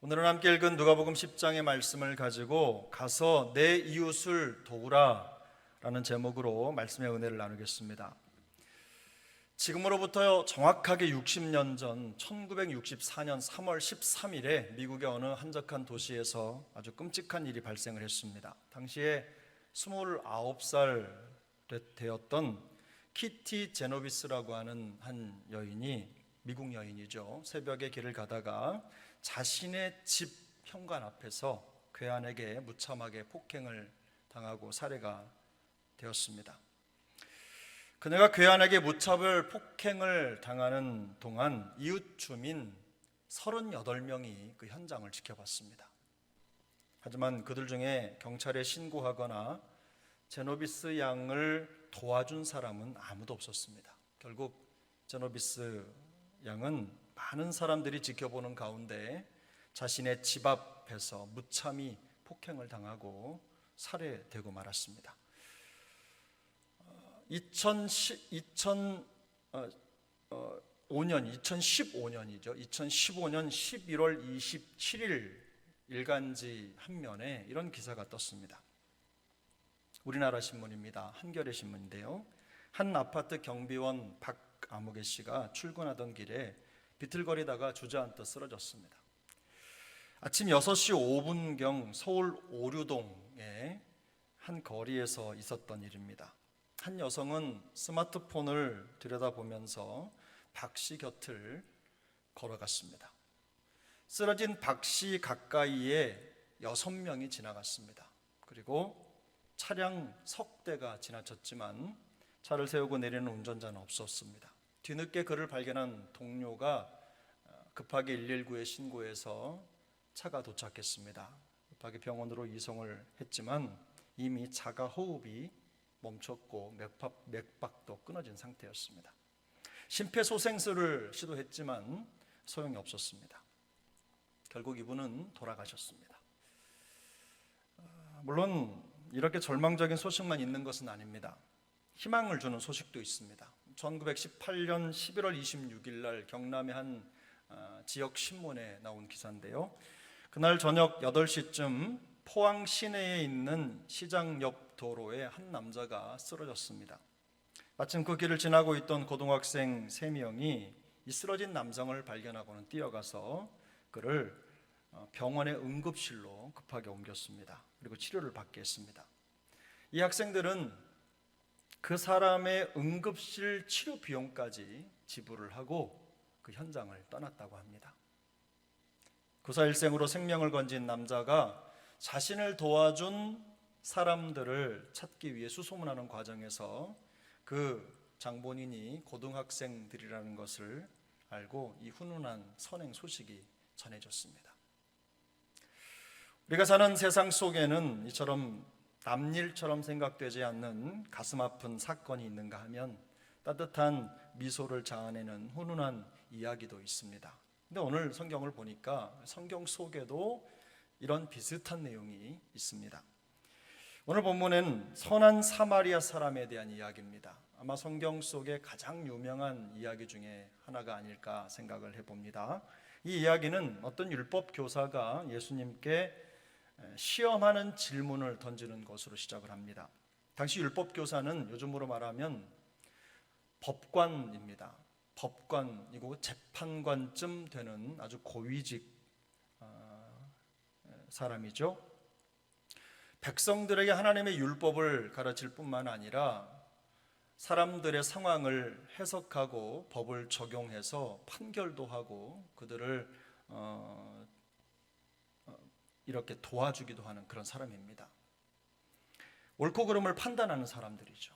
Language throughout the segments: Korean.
오늘은 함께 읽은 누가복음 10장의 말씀을 가지고 가서 내 이웃을 도우라 라는 제목으로 말씀의 은혜를 나누겠습니다. 지금으로부터 정확하게 60년 전 1964년 3월 13일에 미국의 어느 한적한 도시에서 아주 끔찍한 일이 발생을 했습니다. 당시에 29살 되었던 키티 제노비스라고 하는 한 여인이, 미국 여인이죠, 새벽에 길을 가다가 자신의 집 현관 앞에서 괴한에게 무참하게 폭행을 당하고 살해가 되었습니다. 그녀가 괴한에게 무차별 폭행을 당하는 동안 이웃 주민 38명이 그 현장을 지켜봤습니다. 하지만 그들 중에 경찰에 신고하거나 제노비스 양을 도와준 사람은 아무도 없었습니다. 결국 제노비스 양은 많은 사람들이 지켜보는 가운데 자신의 집 앞에서 무참히 폭행을 당하고 살해되고 말았습니다. 2015년이죠. 2015년 11월 27일 일간지 한 면에 이런 기사가 떴습니다. 우리나라 신문입니다. 한겨레 신문인데요. 한 아파트 경비원 박아무개 씨가 출근하던 길에 비틀거리다가 주저앉듯 쓰러졌습니다. 아침 6시 5분경 서울 오류동의 한 거리에서 있었던 일입니다. 한 여성은 스마트폰을 들여다보면서 박 씨 곁을 걸어갔습니다. 쓰러진 박 씨 가까이에 6명이 지나갔습니다. 그리고 차량 석 대가 지나쳤지만 차를 세우고 내리는 운전자는 없었습니다. 뒤늦게 그를 발견한 동료가 급하게 119에 신고해서 차가 도착했습니다. 급하게 병원으로 이송을 했지만 이미 자가 호흡이 멈췄고 맥박도 끊어진 상태였습니다. 심폐소생술을 시도했지만 소용이 없었습니다. 결국 이분은 돌아가셨습니다. 물론 이렇게 절망적인 소식만 있는 것은 아닙니다. 희망을 주는 소식도 있습니다. 1918년 11월 26일 날 경남의 한 지역 신문에 나온 기사인데요. 그날 저녁 8시쯤 포항 시내에 있는 시장 옆 도로에 한 남자가 쓰러졌습니다. 마침 그 길을 지나고 있던 고등학생 3명이 이 쓰러진 남성을 발견하고는 뛰어가서 그를 병원의 응급실로 급하게 옮겼습니다. 그리고 치료를 받게 했습니다. 이 학생들은 그 사람의 응급실 치료 비용까지 지불을 하고 그 현장을 떠났다고 합니다. 구사일생으로 생명을 건진 남자가 자신을 도와준 사람들을 찾기 위해 수소문하는 과정에서 그 장본인이 고등학생들이라는 것을 알고 이 훈훈한 선행 소식이 전해졌습니다. 우리가 사는 세상 속에는 이처럼 남일처럼 생각되지 않는 가슴 아픈 사건이 있는가 하면 따뜻한 미소를 자아내는 훈훈한 이야기도 있습니다. 근데 오늘 성경을 보니까 성경 속에도 이런 비슷한 내용이 있습니다. 오늘 본문은 선한 사마리아 사람에 대한 이야기입니다. 아마 성경 속에 가장 유명한 이야기 중에 하나가 아닐까 생각을 해봅니다. 이 이야기는 어떤 율법 교사가 예수님께 시험하는 질문을 던지는 것으로 시작을 합니다. 당시 율법 교사는 요즘으로 말하면 법관입니다. 법관이고 재판관쯤 되는 아주 고위직 사람이죠. 백성들에게 하나님의 율법을 가르칠 뿐만 아니라 사람들의 상황을 해석하고 법을 적용해서 판결도 하고 그들을 이렇게 도와주기도 하는 그런 사람입니다. 옳고 그름을 판단하는 사람들이죠.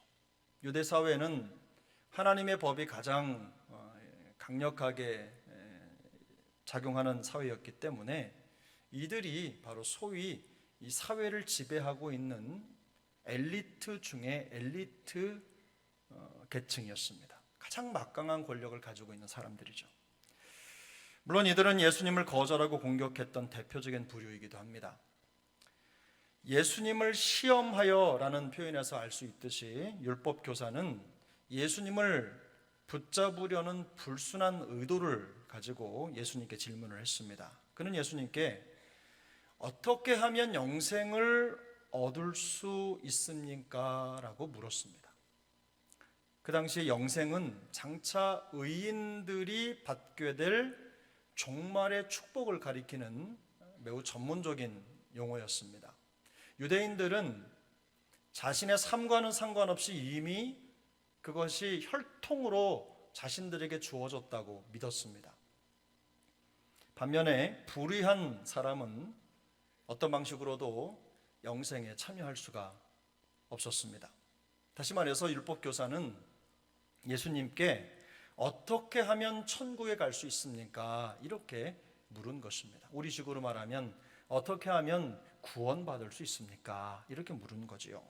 유대 사회는 하나님의 법이 가장 강력하게 작용하는 사회였기 때문에 이들이 바로 소위 이 사회를 지배하고 있는 엘리트 중에 엘리트 계층이었습니다. 가장 막강한 권력을 가지고 있는 사람들이죠. 물론 이들은 예수님을 거절하고 공격했던 대표적인 부류이기도 합니다. 예수님을 시험하여 라는 표현에서 알 수 있듯이 율법 교사는 예수님을 붙잡으려는 불순한 의도를 가지고 예수님께 질문을 했습니다. 그는 예수님께 어떻게 하면 영생을 얻을 수 있습니까? 라고 물었습니다. 그 당시 영생은 장차 의인들이 받게 될 종말의 축복을 가리키는 매우 전문적인 용어였습니다. 유대인들은 자신의 삶과는 상관없이 이미 그것이 혈통으로 자신들에게 주어졌다고 믿었습니다. 반면에 불의한 사람은 어떤 방식으로도 영생에 참여할 수가 없었습니다. 다시 말해서 율법교사는 예수님께 어떻게 하면 천국에 갈 수 있습니까? 이렇게 물은 것입니다. 우리식으로 말하면 어떻게 하면 구원받을 수 있습니까? 이렇게 물은 거지요.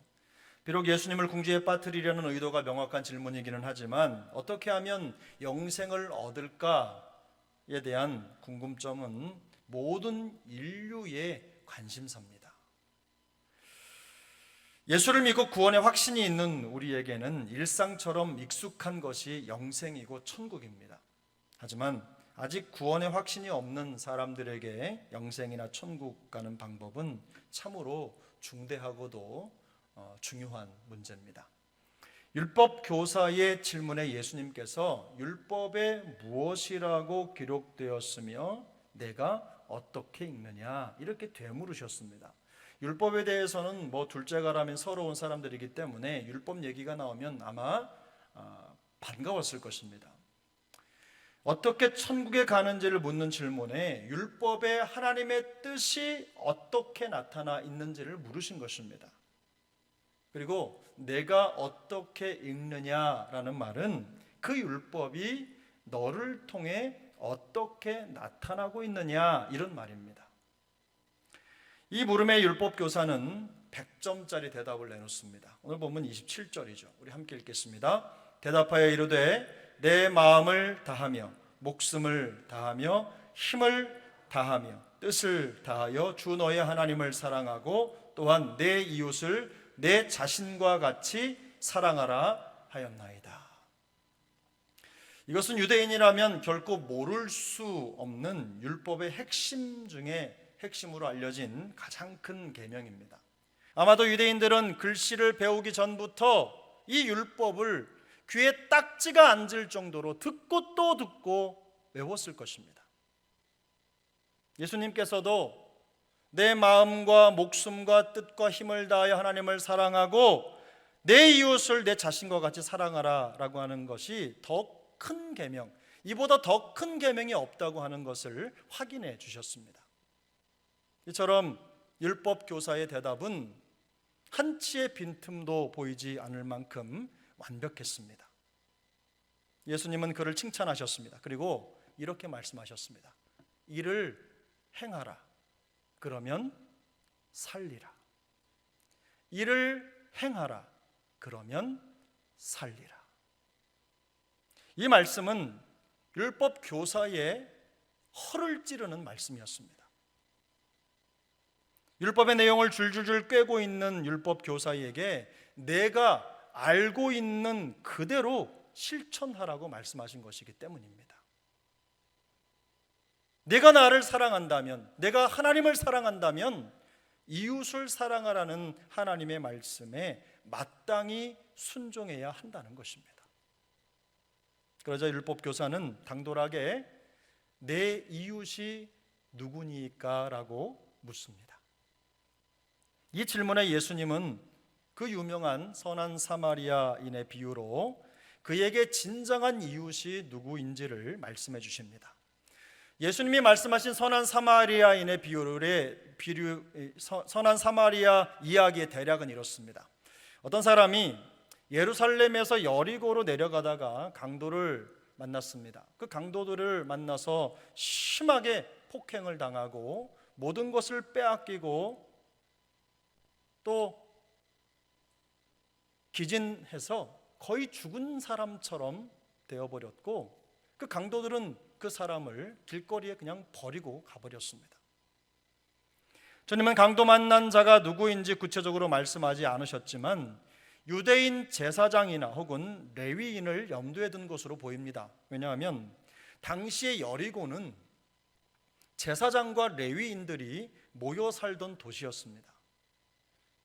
비록 예수님을 궁지에 빠뜨리려는 의도가 명확한 질문이기는 하지만 어떻게 하면 영생을 얻을까에 대한 궁금점은 모든 인류의 관심사입니다. 예수를 믿고 구원의 확신이 있는 우리에게는 일상처럼 익숙한 것이 영생이고 천국입니다. 하지만 아직 구원의 확신이 없는 사람들에게 영생이나 천국 가는 방법은 참으로 중대하고도 중요한 문제입니다. 율법 교사의 질문에 예수님께서 율법에 무엇이라고 기록되었으며 내가 어떻게 읽느냐 이렇게 되물으셨습니다. 율법에 대해서는 둘째가라면 서러운 사람들이기 때문에 율법 얘기가 나오면 아마 반가웠을 것입니다. 어떻게 천국에 가는지를 묻는 질문에 율법에 하나님의 뜻이 어떻게 나타나 있는지를 물으신 것입니다. 그리고 내가 어떻게 읽느냐라는 말은 그 율법이 너를 통해 어떻게 나타나고 있느냐 이런 말입니다. 이 물음에 율법 교사는 100점짜리 대답을 내놓습니다. 오늘 본문 27절이죠. 우리 함께 읽겠습니다. 대답하여 이르되 내 마음을 다하며 목숨을 다하며 힘을 다하며 뜻을 다하여 주 너의 하나님을 사랑하고 또한 내 이웃을 내 자신과 같이 사랑하라 하였나이다. 이것은 유대인이라면 결코 모를 수 없는 율법의 핵심 중에 핵심으로 알려진 가장 큰 계명입니다. 아마도 유대인들은 글씨를 배우기 전부터 이 율법을 귀에 딱지가 앉을 정도로 듣고 또 듣고 외웠을 것입니다. 예수님께서도 내 마음과 목숨과 뜻과 힘을 다하여 하나님을 사랑하고 내 이웃을 내 자신과 같이 사랑하라 라고 하는 것이 더 큰 계명, 이보다 더 큰 계명이 없다고 하는 것을 확인해 주셨습니다. 이처럼 율법 교사의 대답은 한치의 빈틈도 보이지 않을 만큼 완벽했습니다. 예수님은 그를 칭찬하셨습니다. 그리고 이렇게 말씀하셨습니다. 이를 행하라. 그러면 살리라. 이를 행하라. 그러면 살리라. 이 말씀은 율법 교사의 허를 찌르는 말씀이었습니다. 율법의 내용을 줄줄줄 꿰고 있는 율법 교사에게 내가 알고 있는 그대로 실천하라고 말씀하신 것이기 때문입니다. 내가 나를 사랑한다면, 내가 하나님을 사랑한다면 이웃을 사랑하라는 하나님의 말씀에 마땅히 순종해야 한다는 것입니다. 그러자 율법 교사는 당돌하게 내 이웃이 누구니까? 라고 묻습니다. 이 질문에 예수님은 그 유명한 선한 사마리아인의 비유로 그에게 진정한 이웃이 누구인지를 말씀해 주십니다. 예수님이 말씀하신 선한 사마리아인의 선한 사마리아 이야기의 대략은 이렇습니다. 어떤 사람이 예루살렘에서 여리고로 내려가다가 강도를 만났습니다. 그 강도들을 만나서 심하게 폭행을 당하고 모든 것을 빼앗기고 또 기진해서 거의 죽은 사람처럼 되어버렸고 그 강도들은 그 사람을 길거리에 그냥 버리고 가버렸습니다. 주님은 강도 만난 자가 누구인지 구체적으로 말씀하지 않으셨지만 유대인 제사장이나 혹은 레위인을 염두에 둔 것으로 보입니다. 왜냐하면 당시의 여리고는 제사장과 레위인들이 모여 살던 도시였습니다.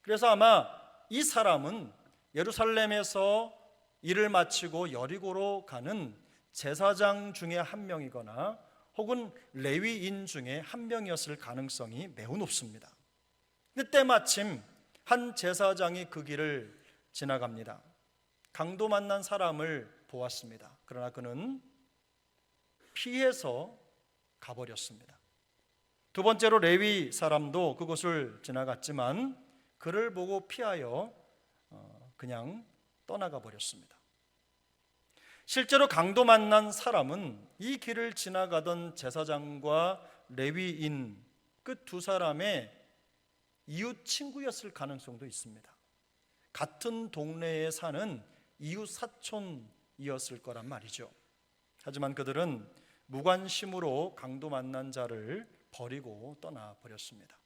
그래서 아마 이 사람은 예루살렘에서 일을 마치고 여리고로 가는 제사장 중에 한 명이거나 혹은 레위인 중에 한 명이었을 가능성이 매우 높습니다. 근데 때마침 한 제사장이 그 길을 지나갑니다. 강도 만난 사람을 보았습니다. 그러나 그는 피해서 가버렸습니다. 두 번째로 레위 사람도 그곳을 지나갔지만 그를 보고 피하여 그냥 떠나가 버렸습니다. 실제로 강도 만난 사람은 이 길을 지나가던 제사장과 레위인 그 두 사람의 이웃 친구였을 가능성도 있습니다. 같은 동네에 사는 이웃 사촌이었을 거란 말이죠. 하지만 그들은 무관심으로 강도 만난 자를 버리고 떠나버렸습니다.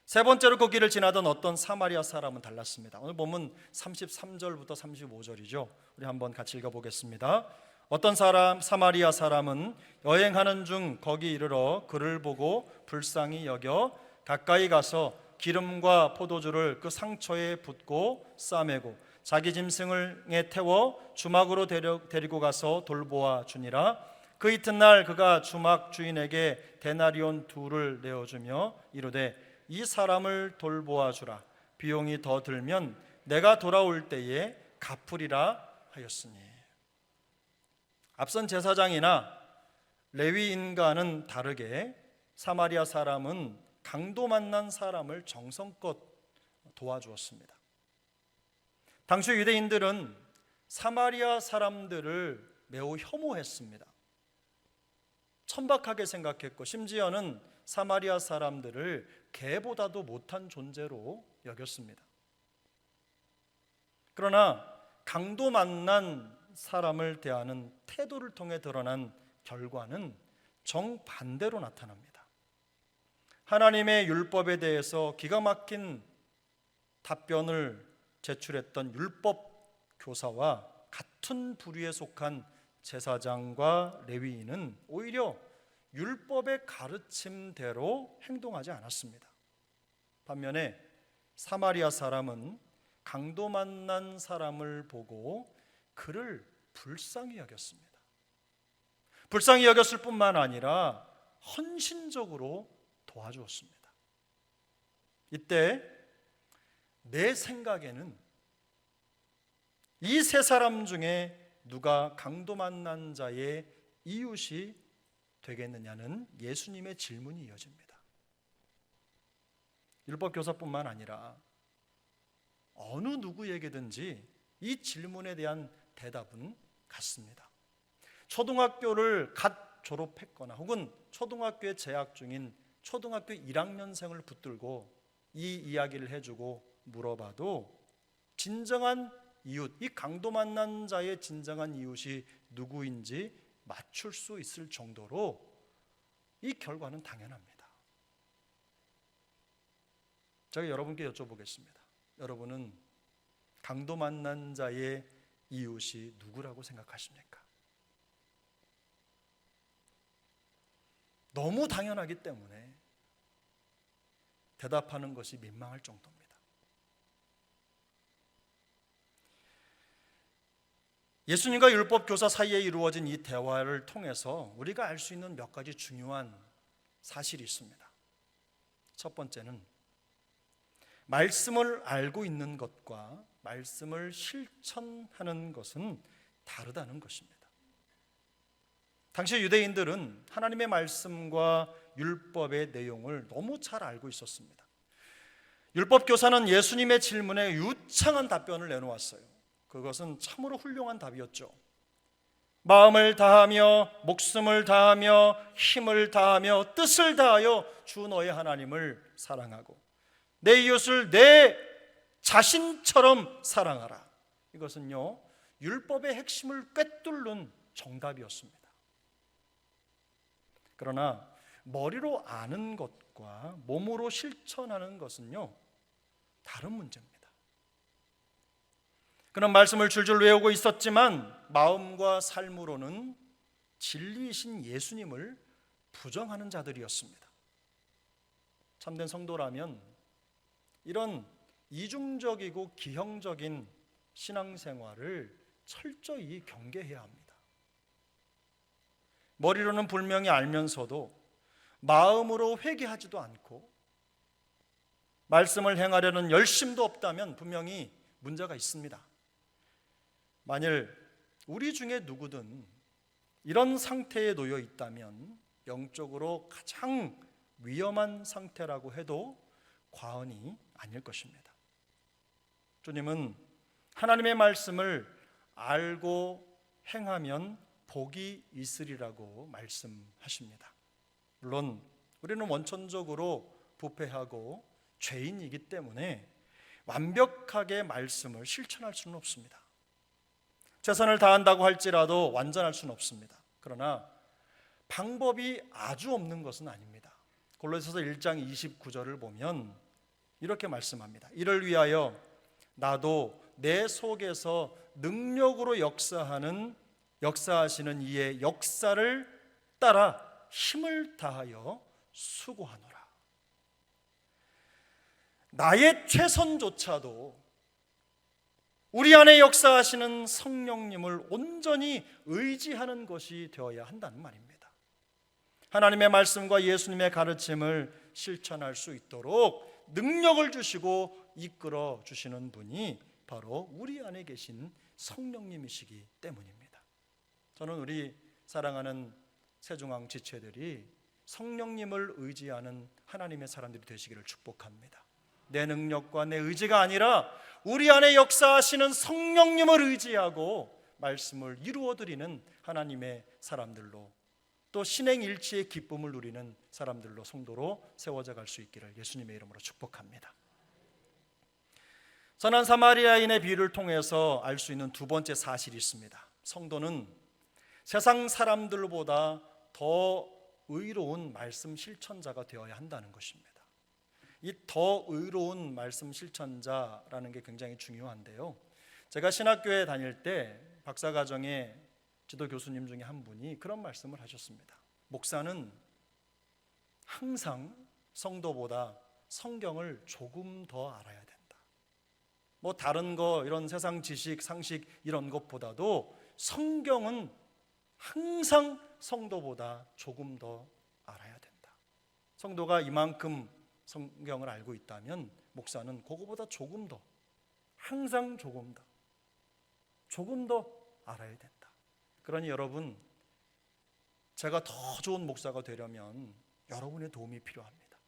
세 번째로 그 길을 지나던 어떤 사마리아 사람은 달랐습니다. 오늘 본문 33절부터 35절이죠. 우리 한번 같이 읽어보겠습니다. 어떤 사마리아 사람은 여행하는 중 거기 이르러 그를 보고 불쌍히 여겨 가까이 가서 기름과 포도주를 그 상처에 붓고 싸매고 자기 짐승에 태워 주막으로 데리고 가서 돌보아 주니라. 그 이튿날 그가 주막 주인에게 데나리온 2를 내어주며 이르되 이 사람을 돌보아 주라. 비용이 더 들면 내가 돌아올 때에 갚으리라 하였으니. 앞선 제사장이나 레위인과는 다르게 사마리아 사람은 강도 만난 사람을 정성껏 도와주었습니다. 당시 유대인들은 사마리아 사람들을 매우 혐오했습니다. 천박하게 생각했고 심지어는 사마리아 사람들을 개보다도 못한 존재로 여겼습니다. 그러나 강도 만난 사람을 대하는 태도를 통해 드러난 결과는 정반대로 나타납니다. 하나님의 율법에 대해서 기가 막힌 답변을 제출했던 율법 교사와 같은 부류에 속한 제사장과 레위인은 오히려 율법의 가르침대로 행동하지 않았습니다. 반면에 사마리아 사람은 강도 만난 사람을 보고 그를 불쌍히 여겼습니다. 불쌍히 여겼을 뿐만 아니라 헌신적으로 도와주었습니다. 이때 내 생각에는 이 세 사람 중에 누가 강도 만난 자의 이웃이 되겠느냐는 예수님의 질문이 이어집니다. 율법교사뿐만 아니라 어느 누구에게든지 이 질문에 대한 대답은 같습니다. 초등학교를 갓 졸업했거나 혹은 초등학교에 재학 중인 초등학교 1학년생을 붙들고 이 이야기를 해주고 물어봐도 진정한 이웃, 이 강도 만난 자의 진정한 이웃이 누구인지 맞출 수 있을 정도로 이 결과는 당연합니다. 제가 여러분께 여쭤보겠습니다. 여러분은 강도 만난 자의 이웃이 누구라고 생각하십니까? 너무 당연하기 때문에 대답하는 것이 민망할 정도입니다. 예수님과 율법 교사 사이에 이루어진 이 대화를 통해서 우리가 알 수 있는 몇 가지 중요한 사실이 있습니다. 첫 번째는 말씀을 알고 있는 것과 말씀을 실천하는 것은 다르다는 것입니다. 당시 유대인들은 하나님의 말씀과 율법의 내용을 너무 잘 알고 있었습니다. 율법 교사는 예수님의 질문에 유창한 답변을 내놓았어요. 그것은 참으로 훌륭한 답이었죠. 마음을 다하며 목숨을 다하며 힘을 다하며 뜻을 다하여 주 너의 하나님을 사랑하고 내 이웃을 내 자신처럼 사랑하라. 이것은요, 율법의 핵심을 꿰뚫는 정답이었습니다. 그러나 머리로 아는 것과 몸으로 실천하는 것은요, 다른 문제입니다. 그런 말씀을 줄줄 외우고 있었지만 마음과 삶으로는 진리이신 예수님을 부정하는 자들이었습니다. 참된 성도라면 이런 이중적이고 기형적인 신앙생활을 철저히 경계해야 합니다. 머리로는 분명히 알면서도 마음으로 회개하지도 않고 말씀을 행하려는 열심도 없다면 분명히 문제가 있습니다. 만일 우리 중에 누구든 이런 상태에 놓여 있다면 영적으로 가장 위험한 상태라고 해도 과언이 아닐 것입니다. 주님은 하나님의 말씀을 알고 행하면 복이 있으리라고 말씀하십니다. 물론 우리는 원천적으로 부패하고 죄인이기 때문에 완벽하게 말씀을 실천할 수는 없습니다. 최선을 다한다고 할지라도 완전할 수는 없습니다. 그러나 방법이 아주 없는 것은 아닙니다. 골로새서 1장 29절을 보면 이렇게 말씀합니다. 이를 위하여 나도 내 속에서 능력으로 역사하시는 이의 역사를 따라 힘을 다하여 수고하노라. 나의 최선조차도 우리 안에 역사하시는 성령님을 온전히 의지하는 것이 되어야 한다는 말입니다. 하나님의 말씀과 예수님의 가르침을 실천할 수 있도록 능력을 주시고 이끌어 주시는 분이 바로 우리 안에 계신 성령님이시기 때문입니다. 저는 우리 사랑하는 세중앙 지체들이 성령님을 의지하는 하나님의 사람들이 되시기를 축복합니다. 내 능력과 내 의지가 아니라 우리 안에 역사하시는 성령님을 의지하고 말씀을 이루어드리는 하나님의 사람들로, 또 신행일치의 기쁨을 누리는 사람들로, 성도로 세워져 갈 수 있기를 예수님의 이름으로 축복합니다. 선한 사마리아인의 비유를 통해서 알 수 있는 두 번째 사실이 있습니다. 성도는 세상 사람들보다 더 의로운 말씀 실천자가 되어야 한다는 것입니다. 이 더 의로운 말씀 실천자라는 게 굉장히 중요한데요. 제가 신학교에 다닐 때 박사과정의 지도 교수님 중에 한 분이 그런 말씀을 하셨습니다. 목사는 항상 성도보다 성경을 조금 더 알아야 된다. 뭐 다른 거 이런 세상 지식, 상식 이런 것보다도 성경은 항상 성도보다 조금 더 알아야 된다. 성도가 이만큼 성경을 알고 있다면 목사는 그거보다 조금 더, 항상 조금 더 알아야 된다. 그러니 여러분, 제가 더 좋은 목사가 되려면 여러분의 도움이 필요합니다.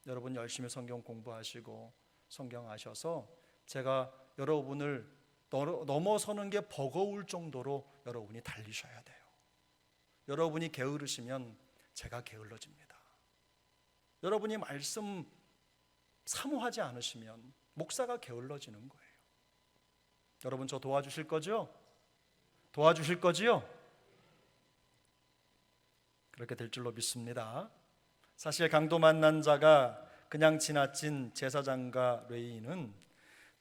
여러분 열심히 성경 공부하시고 성경 아셔서 제가 여러분을 넘어서는 게 버거울 정도로 여러분이 달리셔야 돼요. 여러분이 게으르시면 제가 게을러집니다. 여러분이 말씀 사모하지 않으시면 목사가 게을러지는 거예요. 여러분 저 도와주실 거죠? 도와주실 거지요? 그렇게 될 줄로 믿습니다. 사실 강도 만난 자가 그냥 지나친 제사장과 레위인은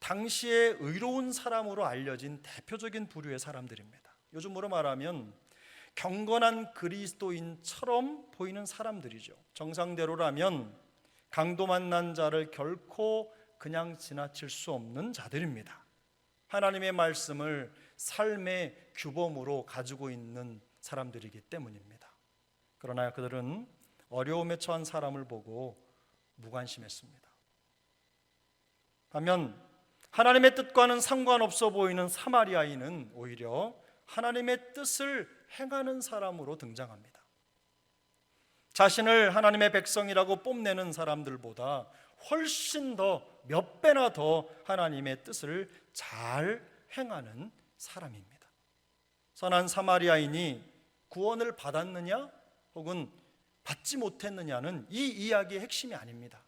당시에 의로운 사람으로 알려진 대표적인 부류의 사람들입니다. 요즘으로 말하면 경건한 그리스도인처럼 보이는 사람들이죠. 정상대로라면 강도 만난 자를 결코 그냥 지나칠 수 없는 자들입니다. 하나님의 말씀을 삶의 규범으로 가지고 있는 사람들이기 때문입니다. 그러나 그들은 어려움에 처한 사람을 보고 무관심했습니다. 반면 하나님의 뜻과는 상관없어 보이는 사마리아인은 오히려 하나님의 뜻을 행하는 사람으로 등장합니다. 자신을 하나님의 백성이라고 뽐내는 사람들보다 훨씬 더, 몇 배나 더 하나님의 뜻을 잘 행하는 사람입니다. 선한 사마리아인이 구원을 받았느냐 혹은 받지 못했느냐는 이 이야기의 핵심이 아닙니다.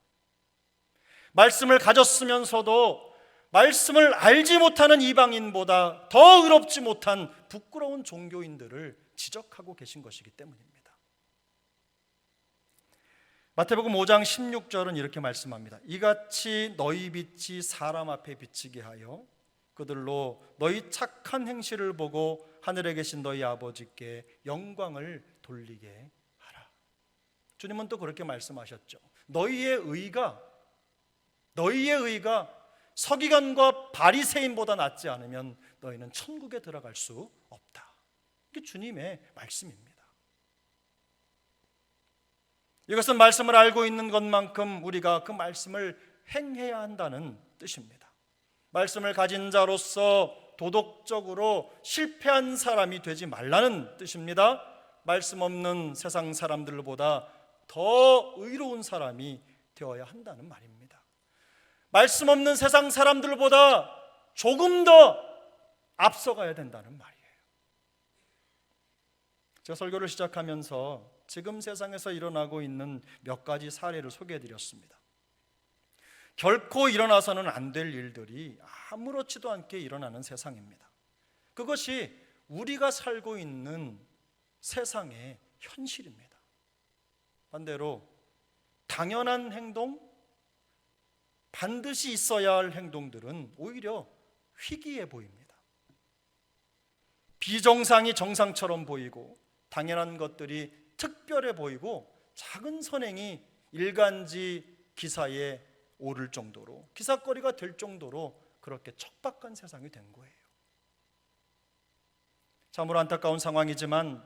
말씀을 가졌으면서도 말씀을 알지 못하는 이방인보다 더 의롭지 못한 부끄러운 종교인들을 지적하고 계신 것이기 때문입니다. 마태복음 5장 16절은 이렇게 말씀합니다. 이같이 너희 빛이 사람 앞에 비치게 하여 그들로 너희 착한 행실을 보고 하늘에 계신 너희 아버지께 영광을 돌리게 하라. 주님은 또 그렇게 말씀하셨죠. 너희의 의가 서기관과 바리새인보다 낫지 않으면 너희는 천국에 들어갈 수 없다. 이게 주님의 말씀입니다. 이것은 말씀을 알고 있는 것만큼 우리가 그 말씀을 행해야 한다는 뜻입니다. 말씀을 가진 자로서 도덕적으로 실패한 사람이 되지 말라는 뜻입니다. 말씀 없는 세상 사람들보다 더 의로운 사람이 되어야 한다는 말입니다. 말씀 없는 세상 사람들보다 조금 더 앞서가야 된다는 말이에요. 제가 설교를 시작하면서 지금 세상에서 일어나고 있는 몇 가지 사례를 소개해드렸습니다. 결코 일어나서는 안 될 일들이 아무렇지도 않게 일어나는 세상입니다. 그것이 우리가 살고 있는 세상의 현실입니다. 반대로 당연한 행동, 반드시 있어야 할 행동들은 오히려 희귀해 보입니다. 비정상이 정상처럼 보이고 당연한 것들이 특별해 보이고 작은 선행이 일간지 기사에 오를 정도로, 기사거리가 될 정도로 그렇게 척박한 세상이 된 거예요. 참으로 안타까운 상황이지만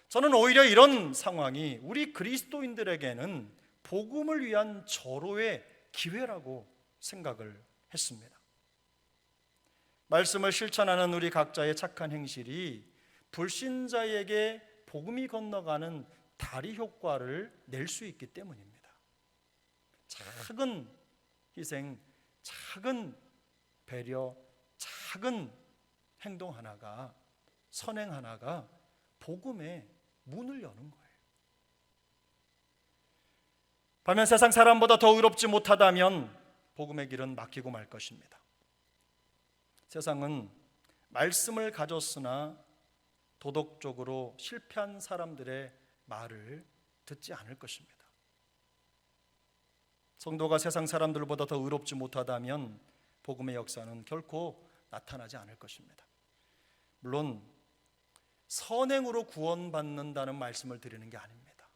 저는 오히려 이런 상황이 우리 그리스도인들에게는 복음을 위한 절호의 기회라고 생각을 했습니다. 말씀을 실천하는 우리 각자의 착한 행실이 불신자에게 복음이 건너가는 다리 효과를 낼 수 있기 때문입니다. 작은 희생, 작은 배려, 작은 행동 하나가, 선행 하나가 복음의 문을 여는 거예요. 반면 세상 사람보다 더 의롭지 못하다면 복음의 길은 막히고 말 것입니다. 세상은 말씀을 가졌으나 도덕적으로 실패한 사람들의 말을 듣지 않을 것입니다. 성도가 세상 사람들보다 더 의롭지 못하다면 복음의 역사는 결코 나타나지 않을 것입니다. 물론 선행으로 구원받는다는 말씀을 드리는 게 아닙니다.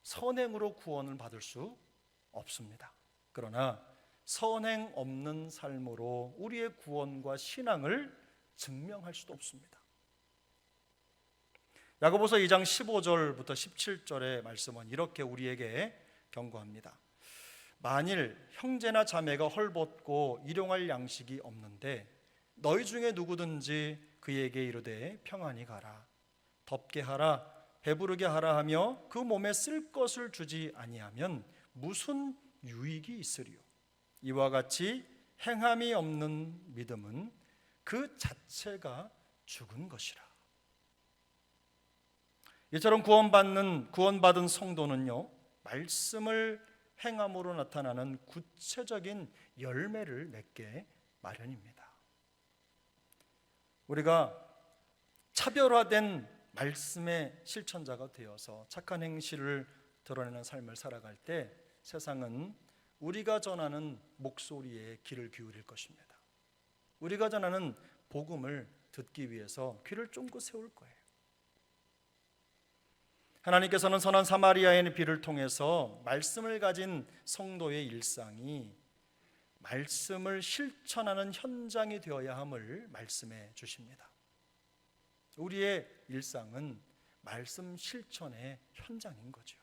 선행으로 구원을 받을 수 없습니다. 그러나 선행 없는 삶으로 우리의 구원과 신앙을 증명할 수도 없습니다. 야고보서 2장 15절부터 17절의 말씀은 이렇게 우리에게 경고합니다. 만일 형제나 자매가 헐벗고 일용할 양식이 없는데 너희 중에 누구든지 그에게 이르되 평안히 가라, 덥게 하라, 배부르게 하라 하며 그 몸에 쓸 것을 주지 아니하면 무슨 유익이 있으리요. 이와 같이 행함이 없는 믿음은 그 자체가 죽은 것이라. 이처럼 구원받은 성도는요, 말씀을 행함으로 나타나는 구체적인 열매를 맺게 마련입니다. 우리가 차별화된 말씀의 실천자가 되어서 착한 행실을 드러내는 삶을 살아갈 때 세상은 우리가 전하는 목소리에 귀를 기울일 것입니다. 우리가 전하는 복음을 듣기 위해서 귀를 쫑긋 세울 거예요. 하나님께서는 선한 사마리아인의 비를 통해서 말씀을 가진 성도의 일상이 말씀을 실천하는 현장이 되어야 함을 말씀해 주십니다. 우리의 일상은 말씀 실천의 현장인 거죠.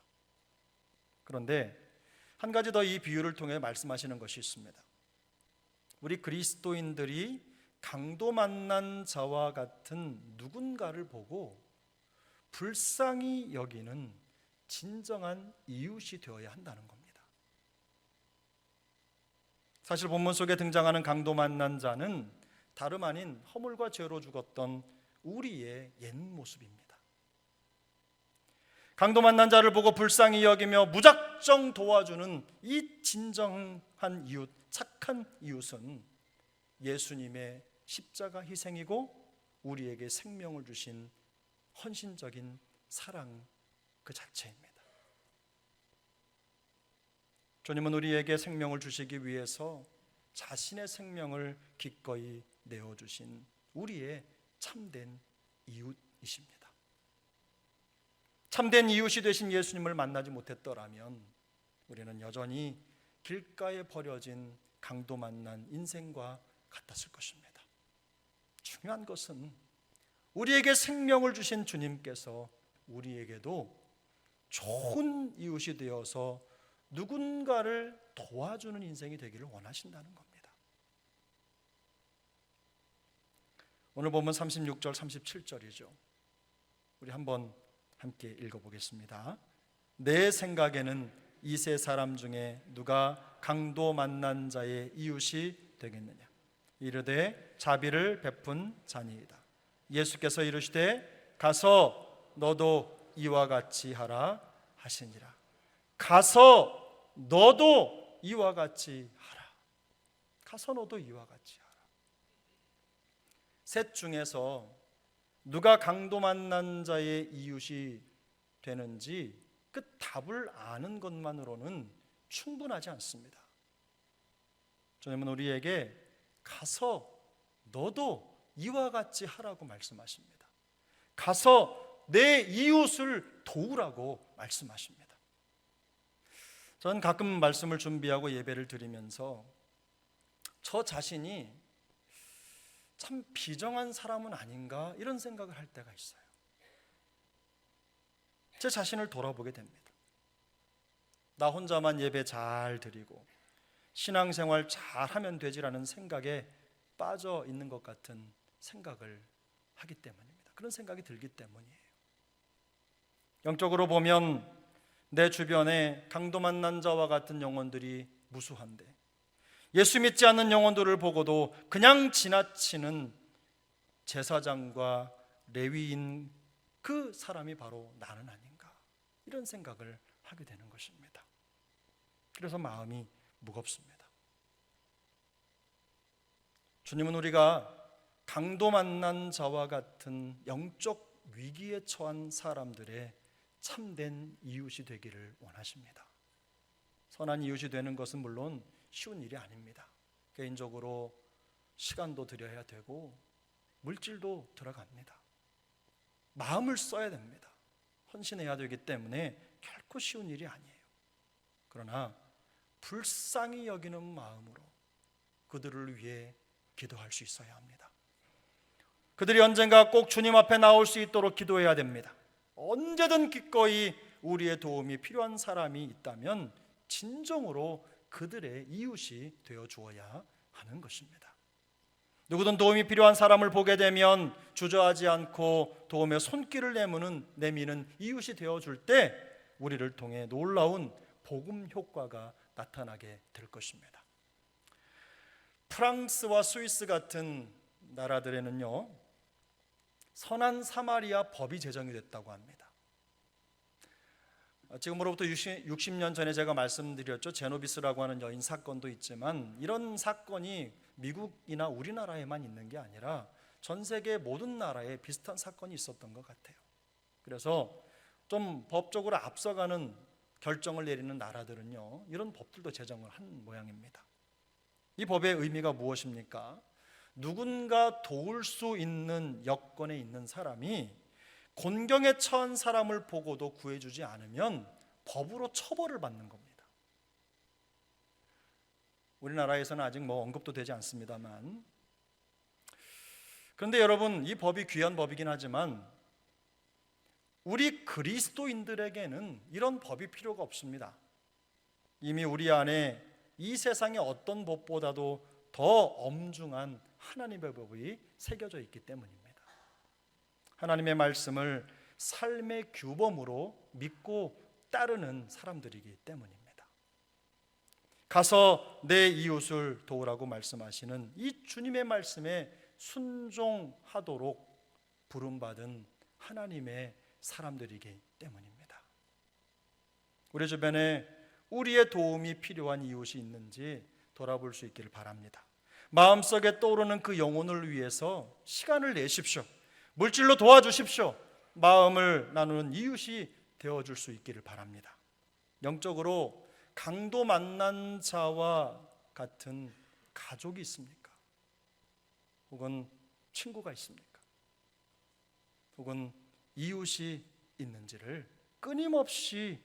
그런데 한 가지 더 이 비유를 통해 말씀하시는 것이 있습니다. 우리 그리스도인들이 강도 만난 자와 같은 누군가를 보고 불쌍히 여기는 진정한 이웃이 되어야 한다는 겁니다. 사실 본문 속에 등장하는 강도 만난 자는 다름 아닌 허물과 죄로 죽었던 우리의 옛 모습입니다. 강도 만난 자를 보고 불쌍히 여기며 무작정 도와주는 이 진정한 이웃, 착한 이웃은 예수님의 십자가 희생이고 우리에게 생명을 주신 헌신적인 사랑 그 자체입니다. 주님은 우리에게 생명을 주시기 위해서 자신의 생명을 기꺼이 내어주신 우리의 참된 이웃이십니다. 참된 이웃이 되신 예수님을 만나지 못했더라면 우리는 여전히 길가에 버려진 강도 만난 인생과 같았을 것입니다. 중요한 것은 우리에게 생명을 주신 주님께서 우리에게도 좋은 이웃이 되어서 누군가를 도와주는 인생이 되기를 원하신다는 겁니다. 오늘 보면 36절 37절이죠. 우리 한번 함께 읽어보겠습니다. 내 생각에는 이 세 사람 중에 누가 강도 만난 자의 이웃이 되겠느냐. 이르되 자비를 베푼 자니이다. 예수께서 이르시되 가서 너도 이와 같이 하라 하시니라. 가서 너도 이와 같이 하라. 가서 너도 이와 같이 하라. 셋 중에서 누가 강도 만난 자의 이웃이 되는지 그 답을 아는 것만으로는 충분하지 않습니다. 주님은 우리에게 가서 너도 이와 같이 하라고 말씀하십니다. 가서 내 이웃을 도우라고 말씀하십니다. 저는 가끔 말씀을 준비하고 예배를 드리면서 저 자신이 참 비정한 사람은 아닌가 이런 생각을 할 때가 있어요. 제 자신을 돌아보게 됩니다. 나 혼자만 예배 잘 드리고 신앙생활 잘하면 되지라는 생각에 빠져 있는 것 같은 생각을 하기 때문입니다. 그런 생각이 들기 때문이에요. 영적으로 보면 내 주변에 강도 만난 자와 같은 영혼들이 무수한데 예수 믿지 않는 영혼들을 보고도 그냥 지나치는 제사장과 레위인 그 사람이 바로 나는 아닌가 이런 생각을 하게 되는 것입니다. 그래서 마음이 무겁습니다. 주님은 우리가 강도 만난 자와 같은 영적 위기에 처한 사람들의 참된 이웃이 되기를 원하십니다. 선한 이웃이 되는 것은 물론 쉬운 일이 아닙니다. 개인적으로 시간도 들여야 되고 물질도 들어갑니다. 마음을 써야 됩니다. 헌신해야 되기 때문에 결코 쉬운 일이 아니에요. 그러나 불쌍히 여기는 마음으로 그들을 위해 기도할 수 있어야 합니다. 그들이 언젠가 꼭 주님 앞에 나올 수 있도록 기도해야 됩니다. 언제든 기꺼이 우리의 도움이 필요한 사람이 있다면 진정으로 그들의 이웃이 되어 주어야 하는 것입니다. 누구든 도움이 필요한 사람을 보게 되면 주저하지 않고 도움의 손길을 내미는 이웃이 되어줄 때 우리를 통해 놀라운 복음 효과가 나타나게 될 것입니다. 프랑스와 스위스 같은 나라들에는요 선한 사마리아 법이 제정이 됐다고 합니다. 지금으로부터 60년 전에 제가 말씀드렸죠. 제노비스라고 하는 여인 사건도 있지만 이런 사건이 미국이나 우리나라에만 있는 게 아니라 전 세계 모든 나라에 비슷한 사건이 있었던 것 같아요. 그래서 좀 법적으로 앞서가는 결정을 내리는 나라들은요 이런 법들도 제정을 한 모양입니다. 이 법의 의미가 무엇입니까? 누군가 도울 수 있는 여건에 있는 사람이 곤경에 처한 사람을 보고도 구해주지 않으면 법으로 처벌을 받는 겁니다. 우리나라에서는 아직 언급도 되지 않습니다만, 그런데 여러분 이 법이 귀한 법이긴 하지만 우리 그리스도인들에게는 이런 법이 필요가 없습니다. 이미 우리 안에 이 세상의 어떤 법보다도 더 엄중한 하나님의 법이 새겨져 있기 때문입니다. 하나님의 말씀을 삶의 규범으로 믿고 따르는 사람들이기 때문입니다. 가서 내 이웃을 도우라고 말씀하시는 이 주님의 말씀에 순종하도록 부름받은 하나님의 사람들이기 때문입니다. 우리 주변에 우리의 도움이 필요한 이웃이 있는지 돌아볼 수 있기를 바랍니다. 마음속에 떠오르는 그 영혼을 위해서 시간을 내십시오. 물질로 도와주십시오. 마음을 나누는 이웃이 되어줄 수 있기를 바랍니다. 영적으로 강도 만난 자와 같은 가족이 있습니까? 혹은 친구가 있습니까? 혹은 이웃이 있는지를 끊임없이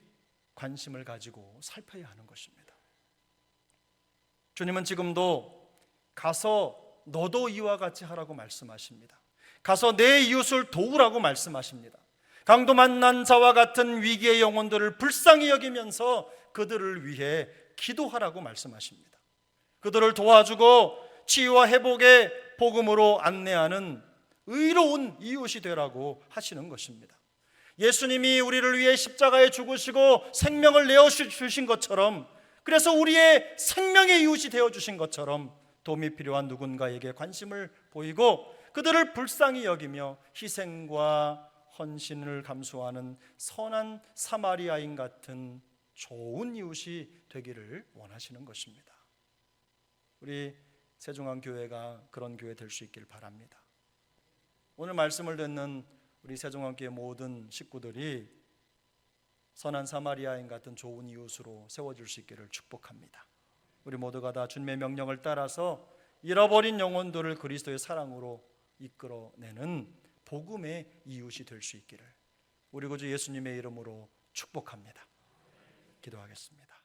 관심을 가지고 살펴야 하는 것입니다. 주님은 지금도 가서 너도 이와 같이 하라고 말씀하십니다. 가서 내 이웃을 도우라고 말씀하십니다. 강도 만난 자와 같은 위기의 영혼들을 불쌍히 여기면서 그들을 위해 기도하라고 말씀하십니다. 그들을 도와주고 치유와 회복의 복음으로 안내하는 의로운 이웃이 되라고 하시는 것입니다. 예수님이 우리를 위해 십자가에 죽으시고 생명을 내어주신 것처럼, 그래서 우리의 생명의 이웃이 되어주신 것처럼 도움이 필요한 누군가에게 관심을 보이고 그들을 불쌍히 여기며 희생과 헌신을 감수하는 선한 사마리아인 같은 좋은 이웃이 되기를 원하시는 것입니다. 우리 세종안교회가 그런 교회 될 수 있길 바랍니다. 오늘 말씀을 듣는 우리 세종안교회 모든 식구들이 선한 사마리아인 같은 좋은 이웃으로 세워질 수 있기를 축복합니다. 우리 모두가 다 주님의 명령을 따라서 잃어버린 영혼들을 그리스도의 사랑으로 이끌어내는 복음의 이웃이 될 수 있기를 우리 구주 예수님의 이름으로 축복합니다. 기도하겠습니다.